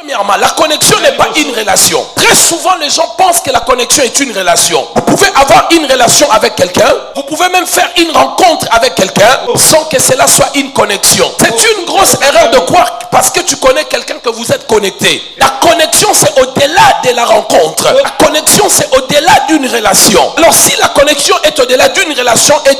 Premièrement, la connexion n'est pas une relation. Très souvent, les gens pensent que la connexion est une relation. Vous pouvez avoir une relation avec quelqu'un, vous pouvez même faire une rencontre avec quelqu'un sans que cela soit une connexion. C'est une grosse erreur de croire parce que tu connais quelqu'un que vous êtes connecté. La connexion, c'est au-delà de la rencontre. La connexion, c'est au-delà d'une relation. Alors, si la connexion est au-delà d'une relation et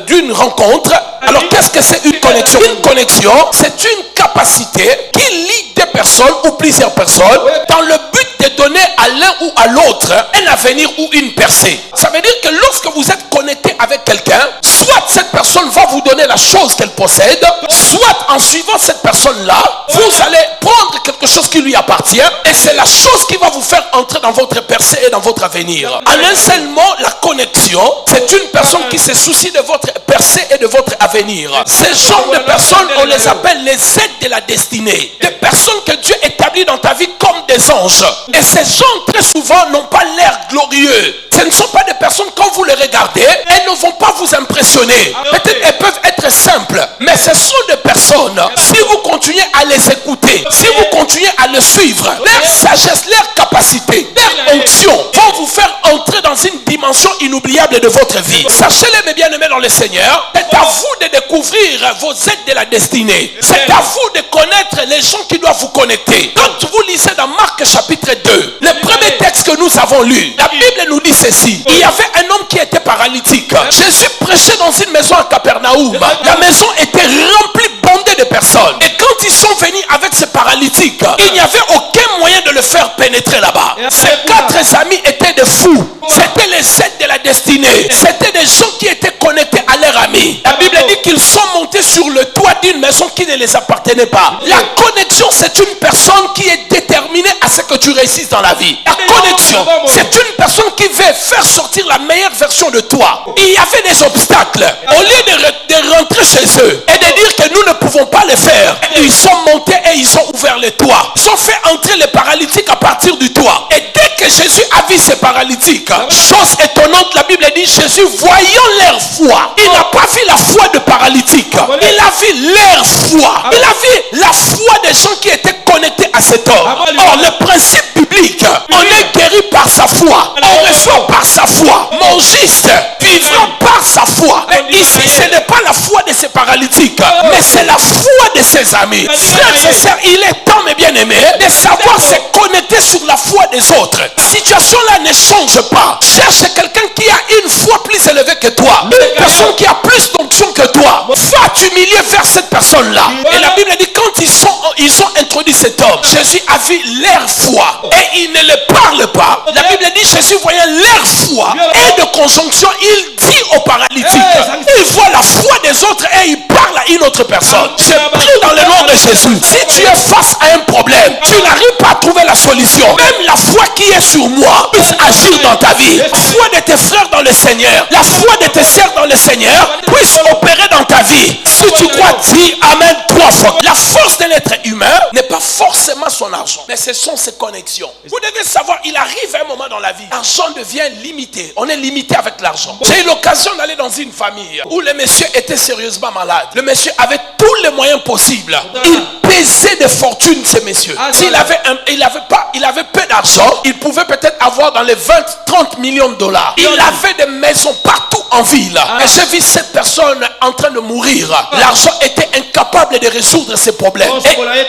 d'une rencontre, alors qu'est-ce que c'est une connexion? Une connexion, c'est une capacité qui lie des personnes ou plusieurs personnes dans le but de donner à l'un ou à l'autre un avenir ou une percée. Ça veut dire que lorsque vous êtes connecté avec quelqu'un, soit cette personne va vous donner la chose qu'elle possède, soit en suivant cette personne-là, vous allez prendre quelque chose qui lui appartient et c'est la chose qui va vous faire entrer dans votre percée et dans votre avenir. En un seul mot, la connexion, c'est une personne qui se soucie de votre percée et de votre avenir. Ces genres de personnes, on les appelle les aides de la destinée. Des personnes que Dieu établit dans ta vie comme des anges. Et ces gens, très souvent, n'ont pas l'air glorieux. Ce ne sont pas des personnes, quand vous les regardez, elles ne vont pas vous impressionner. Peut-être elles peuvent être simples, mais ce sont des personnes, si vous continuez à les écouter, si vous continuez à les suivre, leur sagesse, leur capacité, leur onction vont vous faire entrer dans une dimension inoubliable de votre vie. Sachez-le, mes bien-aimés dans le Seigneur, c'est à vous de découvrir vos aides de la destinée. C'est à vous de connaître les gens qui doivent vous connecter. Quand vous lisez dans Marc chapitre 2, le premier texte que nous avons lu, la Bible nous dit ceci. Il y avait un homme qui était paralytique. Jésus prêchait dans une maison à Capernaum. La maison était remplie, bondée de personnes. Et quand ils sont venus avec ce paralytique, il n'y avait aucun moyen de le faire pénétrer là-bas. Ces 4 amis étaient des fous. C'était les aides de la destinée. C'était des gens qui étaient connectés à leurs amis. La Bible dit qu'ils sont montés sur le toit d'une maison qui ne les appartenait pas. La connexion, c'est une personne qui est déterminée à ce que tu réussisses dans la vie. La connexion, c'est une personne qui veut faire sortir la meilleure version de toi. Il y avait des obstacles. Au lieu de rentrer chez eux et de dire que nous ne pouvons pas le faire, ils sont montés et ils ont ouvert le toit. Ils ont fait entrer les paralytiques à partir du toit. Et dès que Jésus a vu ces paralytiques, chose étonnante, la Bible dit, Jésus, voyant leur foi, il n'a pas vu la foi de paralytiques. Il a vu leur foi. Il a vu la foi des gens qui étaient connectés à cet homme. Or, le principe biblique, on est guéri par sa foi. On reçoit par sa foi. Mon juste vivra par sa foi. Mais ici, ce n'est pas la foi de ces paralytiques, mais c'est la foi de ses amis. Frères et sœurs, il est temps, mes bien-aimés, de savoir se connecter sur la foi des autres. La situation-là ne change pas. Cherche quelqu'un qui a une foi plus élevée que toi. Une personne qui a plus d'onction que toi. Va t'humilier vers cette personne-là. Et la Bible dit, quand ils ont introduit cet homme, Jésus a vu leur foi. Et il ne le parle pas. La Bible dit, Jésus voyant leur foi et de conjonction, il dit aux paralytiques, il voit la foi des autres et il parle à une autre personne. Je prie dans le nom de Jésus. Si tu es face à un problème, tu n'arrives pas à trouver la solution, même la foi qui est sur moi puisse agir dans ta vie. La foi de tes frères dans le Seigneur, la foi de tes sœurs dans le Seigneur puisse opérer dans ta vie. Si tu crois, dis Amen 3 fois. La force de l'être humain n'est pas forcément son argent, mais ce sont ses connexions. Vous devez savoir, il arrive un moment dans la vie, l'argent devient limité. On est limité avec l'argent. J'ai eu l'occasion d'aller dans une famille où le monsieur était sérieusement malade. Le monsieur avait tous les moyens possibles. Il pesait des fortunes, ces messieurs. S'il avait il avait peu d'argent, il pouvait peut-être avoir dans les 20-30 millions de dollars. Il avait des maisons partout en ville. Et j'ai vu cette personne en train de mourir. L'argent était incapable de résoudre ses problèmes.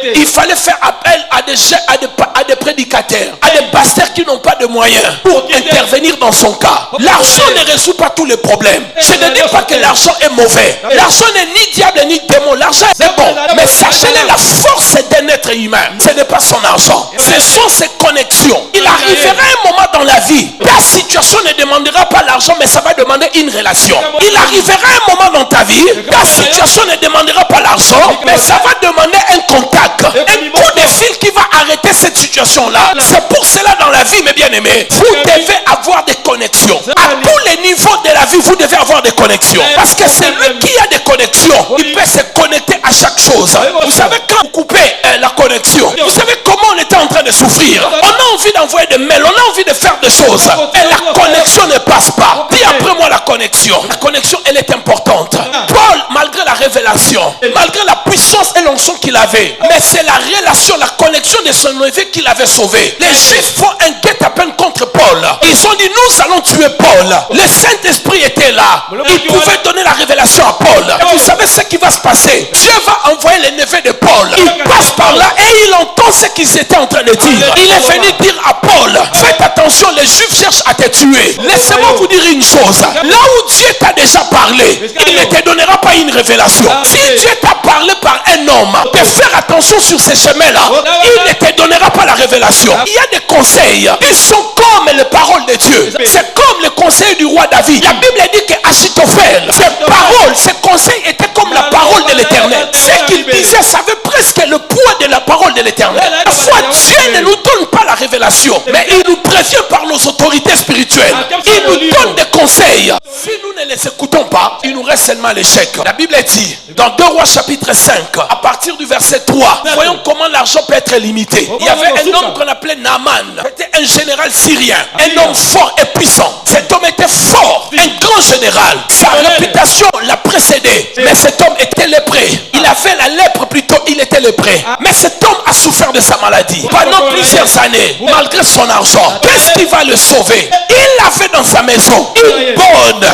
Et il fallait faire appel à des prédicateurs, à des pasteurs qui n'ont pas de moyens pour intervenir dans son cas. L'argent ne résout pas tous les problèmes. Je ne dis pas que l'argent est mauvais. L'argent n'est ni diable ni démon. L'argent est bon. Mais sachez-le, la force d'un être humain, ce n'est pas son argent. Ce sont ses connexions. Il arrivera un moment dans la vie, ta situation ne demandera pas l'argent, mais ça va demander une relation. Il arrivera un moment dans ta vie, ta situation ne demandera pas l'argent, mais ça va demander un contact, un coup de fil qui va arrêter cette situation-là. C'est pour cela dans la vie, mes bien-aimés, vous devez avoir des connexions. À tous les niveaux de la vie, vous devez avoir des connexions. Parce que c'est lui qui a des connexions. Il peut se connecter à chaque chose. Vous savez, quand vous coupez la connexion, vous savez comment on était en train de souffrir. On a envie d'envoyer des mails, on a envie de faire des choses. Et la connexion ne passe pas. Dis après moi la connexion. La connexion, elle est importante. Paul, malgré la révélation, malgré la puissance puissance et l'onction qu'il avait. Mais c'est la relation, la connexion de son évêque qui l'avait sauvé. Les Juifs font un guet-apens contre Paul. Ils ont dit, nous allons tuer Paul. Le Saint-Esprit était là. Il pouvait donner la révélation à Paul. Et vous savez ce qui va se passer? Dieu va envoyer les neveux de Paul. Il passe par là et il entend ce qu'ils étaient en train de dire. Il est venu dire à Paul, faites attention, les Juifs cherchent à te tuer. Laissez-moi vous dire une chose. Là où Dieu t'a déjà parlé, il ne te donnera pas une révélation. Si Dieu t'a parlé par un homme, de faire attention sur ces chemins-là, il ne te donnera pas la révélation. Il y a des conseils. Ils sont comme les paroles de Dieu. C'est comme les conseils du roi David. La Bible dit qu'Achitophel, ses paroles, ses conseils étaient comme la parole de l'Éternel. Ce qu'il disait, ça avait presque le poids de la parole de l'Éternel. Parfois, Dieu ne nous donne pas la révélation, mais il nous prévient par nos autorités spirituelles. Il nous donne des conseils. Si nous ne les écoutons pas, il nous reste seulement l'échec. La Bible dit, dans 2 Rois chapitre 5, à partir du verset 3, voyons comment l'argent peut être limité. Il y avait un homme qu'on appelait Naaman. C'était un général syrien, un homme fort et puissant. Cet homme était fort, un grand général. Sa réputation l'a précédé. Mais cet homme était lépré. Il avait la lèpre plutôt, il était lépré. Mais cet homme a souffert de sa maladie pendant plusieurs années, malgré son argent. Qu'est-ce qui va le sauver? Il avait dans sa maison une bonne,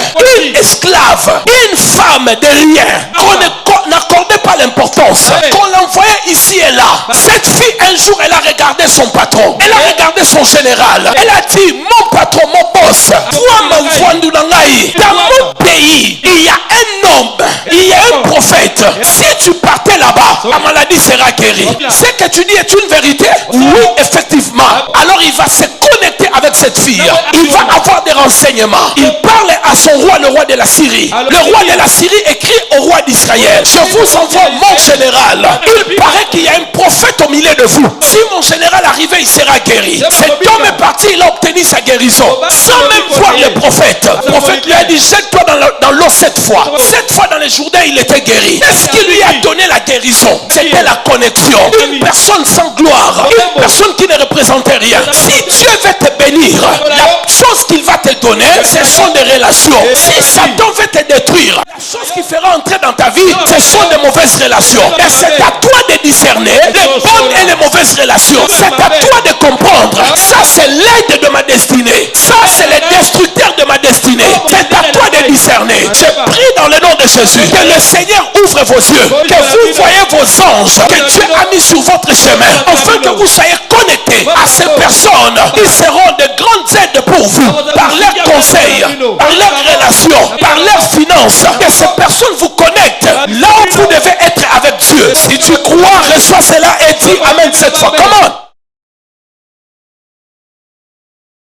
une esclave, une femme de rien, qu'on n'accordait pas l'importance, qu'on l'envoyait ici et là. Cette fille, un jour, elle a regardé son patron, elle a regardé son général, elle a dit, mon patron, mon boss, dans mon pays, il y a un homme, il y a un prophète. Si tu partais là-bas, la maladie sera guérie. Ce que tu dis est une vérité? Oui, effectivement. Alors il va se connecter avec cette fille. Il va avoir des renseignements. Il parle à son roi, le roi de la Syrie. Le roi de la Syrie écrit au roi d'Israël, je vous envoie mon général. Il paraît qu'il y a un prophète au milieu de vous. Si mon général arrivait, il sera guéri. Cet homme est parti, il a obtenu sa guérison sans même voir le prophète. Le prophète lui a dit, jette-toi dans l'eau 7 fois. 7 fois dans les Jourdains, il était guéri. Qu'est-ce qui lui a donné la guérison? C'était la connexion. Une personne sans gloire, une personne qui ne représentait rien. Si Dieu veut te bénir, la chose qu'il va te donner, ce sont des relations. Si Satan veut te détruire, la chose qui fera entrer dans ta vie, ce sont des mauvaises relations. Et c'est à toi de discerner les bonnes et les mauvaises relations. C'est à toi de comprendre. Ça, c'est l'aide de ma destinée. Ça, c'est le destructeur de ma destinée. C'est à toi de discerner. Je prie dans le nom de Jésus que le Seigneur ouvre vos yeux, que vous voyez vos anges que Dieu a mis sur votre chemin, afin